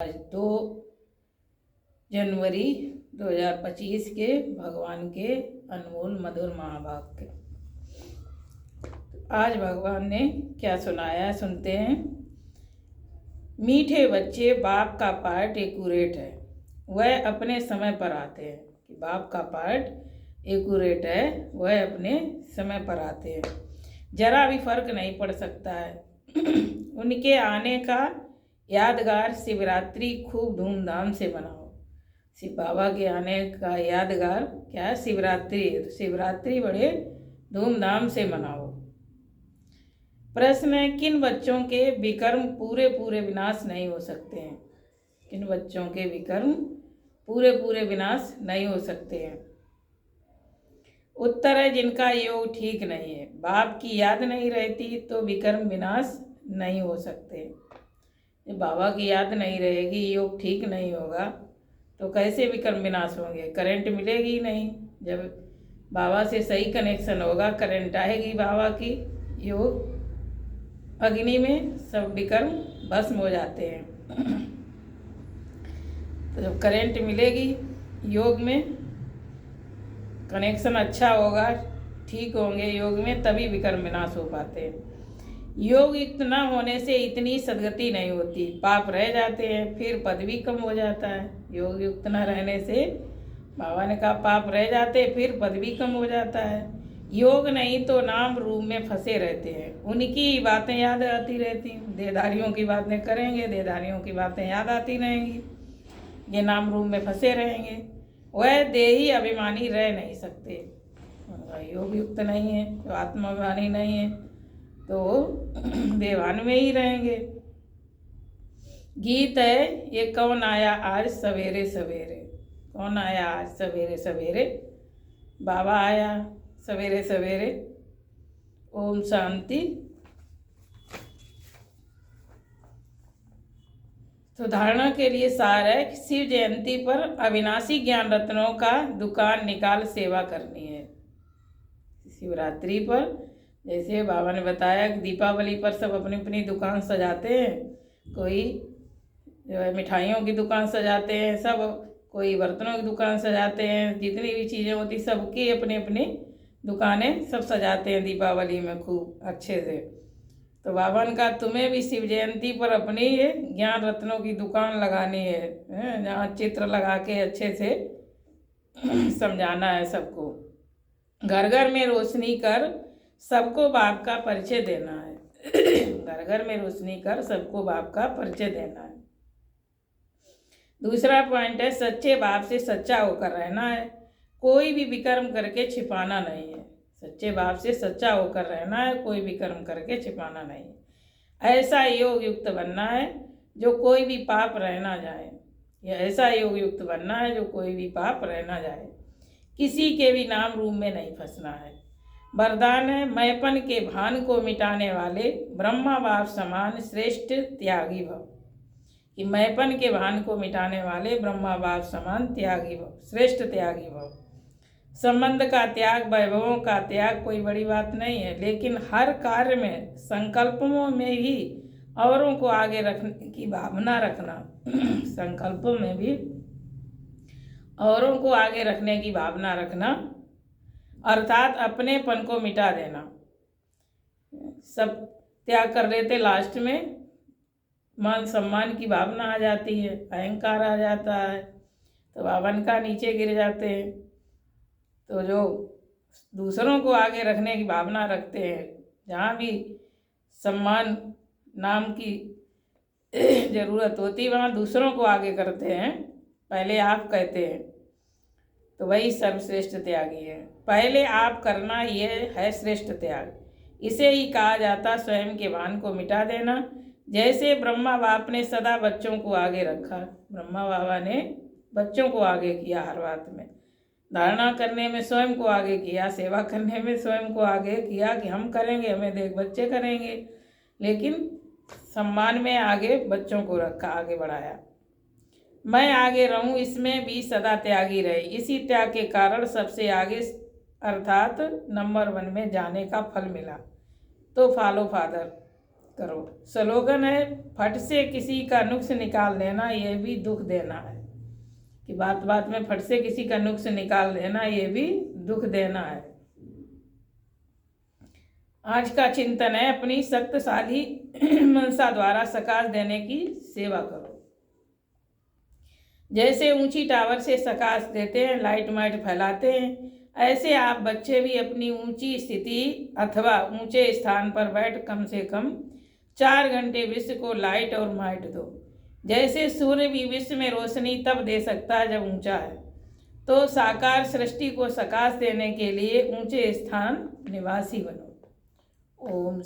आज 2 जनवरी 2025 के भगवान के अनमोल मधुर महावाक्य। आज भगवान ने क्या सुनाया है, सुनते हैं। मीठे बच्चे बाप का पार्ट एक्यूरेट है, वह अपने समय पर आते हैं। कि बाप का पार्ट एक्यूरेट है, वह अपने समय पर आते हैं, जरा भी फर्क नहीं पड़ सकता है। उनके आने का यादगार शिवरात्रि खूब धूमधाम से मनाओ। शिव बाबा के आने का यादगार क्या है? शिवरात्रि है, तो शिवरात्रि बड़े धूमधाम से मनाओ। प्रश्न है, किन बच्चों के विकर्म पूरे पूरे विनाश नहीं हो सकते हैं? किन बच्चों के विकर्म पूरे पूरे विनाश नहीं हो सकते हैं? उत्तर है, जिनका योग ठीक नहीं है। बाप की याद नहीं रहती तो विकर्म विनाश नहीं हो सकते। जब बाबा की याद नहीं रहेगी, योग ठीक नहीं होगा, तो कैसे विकर्म विनाश होंगे? करंट मिलेगी ही नहीं। जब बाबा से सही कनेक्शन होगा, करंट आएगी बाबा की, योग अग्नि में सब विकर्म भस्म हो जाते हैं। तो जब करंट मिलेगी, योग में कनेक्शन अच्छा होगा, ठीक होंगे योग में, तभी विकर्म विनाश हो पाते हैं। योग युक्त न होने से इतनी सदगति नहीं होती, पाप रह जाते हैं, फिर पद भी कम हो जाता है। योग युक्त न रहने से बाबा ने कहा पाप रह जाते, फिर पद भी कम हो जाता है। योग नहीं तो नाम रूप में फंसे रहते हैं, उनकी बातें याद आती रहती। देहधारियों की बातें करेंगे, देहधारियों की बातें याद आती रहेंगी, ये नाम रूप में फंसे रहेंगे। वह देही अभिमानी रह नहीं सकते। योग युक्त नहीं है, तो आत्माभिमानी नहीं है, तो देवान में ही रहेंगे। गीत है, ये कौन आया आज सवेरे सवेरे? कौन आया आज सवेरे सवेरे? बाबा आया सवेरे सवेरे। ओम शांति। तो धारणा के लिए सार है कि शिव जयंती पर अविनाशी ज्ञान रत्नों का दुकान निकाल सेवा करनी है। शिवरात्रि पर जैसे बाबा ने बताया कि दीपावली पर सब अपनी अपनी दुकान सजाते हैं, कोई जो है मिठाइयों की दुकान सजाते हैं, सब कोई बर्तनों की दुकान सजाते हैं, जितनी भी चीज़ें होती सबकी अपनी अपनी दुकानें सब सजाते हैं दीपावली में खूब अच्छे से। तो बाबा ने कहा तुम्हें भी शिव जयंती पर अपनी ये ज्ञान रत्नों की दुकान लगानी है, जहाँ चित्र लगा के अच्छे से समझाना है सबको। घर घर में रोशनी कर सबको बाप का परिचय देना है। घर घर में रोशनी कर सबको बाप का परिचय देना है। दूसरा पॉइंट है, सच्चे बाप से सच्चा होकर रहना है, कोई भी विकर्म करके छिपाना नहीं है। सच्चे बाप से सच्चा होकर रहना है, कोई विकर्म करके छिपाना नहीं है। ऐसा योग युक्त बनना है जो कोई भी पाप रह ना जाए। यह ऐसा योग युक्त बनना है जो कोई भी पाप रह ना जाए। किसी के भी नाम रूप में नहीं फंसना है। वरदान है, मैंपन के भान को मिटाने वाले ब्रह्मा बाप समान श्रेष्ठ त्यागी भव। कि मैंपन के भान को मिटाने वाले ब्रह्मा बाप समान त्यागी भव, श्रेष्ठ त्यागी भव। संबंध का त्याग, वैभवों का त्याग कोई बड़ी बात नहीं है, लेकिन हर कार्य में संकल्पों में ही औरों को आगे रखने की भावना रखना। संकल्पों में भी औरों को आगे रखने की भावना रखना, अर्थात अपनेपन को मिटा देना। सब त्याग कर देते, लास्ट में मान सम्मान की भावना आ जाती है, अहंकार आ जाता है, तो बावन का नीचे गिर जाते हैं। तो जो दूसरों को आगे रखने की भावना रखते हैं, जहाँ भी सम्मान नाम की ज़रूरत होती है वहाँ दूसरों को आगे करते हैं, पहले आप कहते हैं, तो वही सर्वश्रेष्ठ त्यागी है। पहले आप करना, ये है श्रेष्ठ त्याग। इसे ही कहा जाता स्वयं के भान को मिटा देना। जैसे ब्रह्मा बाप ने सदा बच्चों को आगे रखा, ब्रह्मा बाबा ने बच्चों को आगे किया हर बात में, धारणा करने में स्वयं को आगे किया, सेवा करने में स्वयं को आगे किया कि हम करेंगे, हमें देख बच्चे करेंगे, लेकिन सम्मान में आगे बच्चों को रखा, आगे बढ़ाया। मैं आगे रहूं, इसमें भी सदा त्यागी रहे। इसी त्याग के कारण सबसे आगे अर्थात नंबर 1 में जाने का फल मिला। तो फॉलो फादर करो। स्लोगन है, फट से किसी का नुक्स निकाल देना ये भी दुख देना है। कि बात बात में फट से किसी का नुक्स निकाल देना ये भी दुख देना है। आज का चिंतन है, अपनी शक्तिशाली मनसा द्वारा सकाश देने की सेवा करो। जैसे ऊंची टावर से सकाश देते हैं, लाइट माइट फैलाते हैं, ऐसे आप बच्चे भी अपनी ऊंची स्थिति अथवा ऊंचे स्थान पर बैठ कम से कम 4 घंटे विश्व को लाइट और माइट दो। जैसे सूर्य भी विश्व में रोशनी तब दे सकता है जब ऊंचा है, तो साकार सृष्टि को सकाश देने के लिए ऊंचे स्थान निवासी बनो। ओम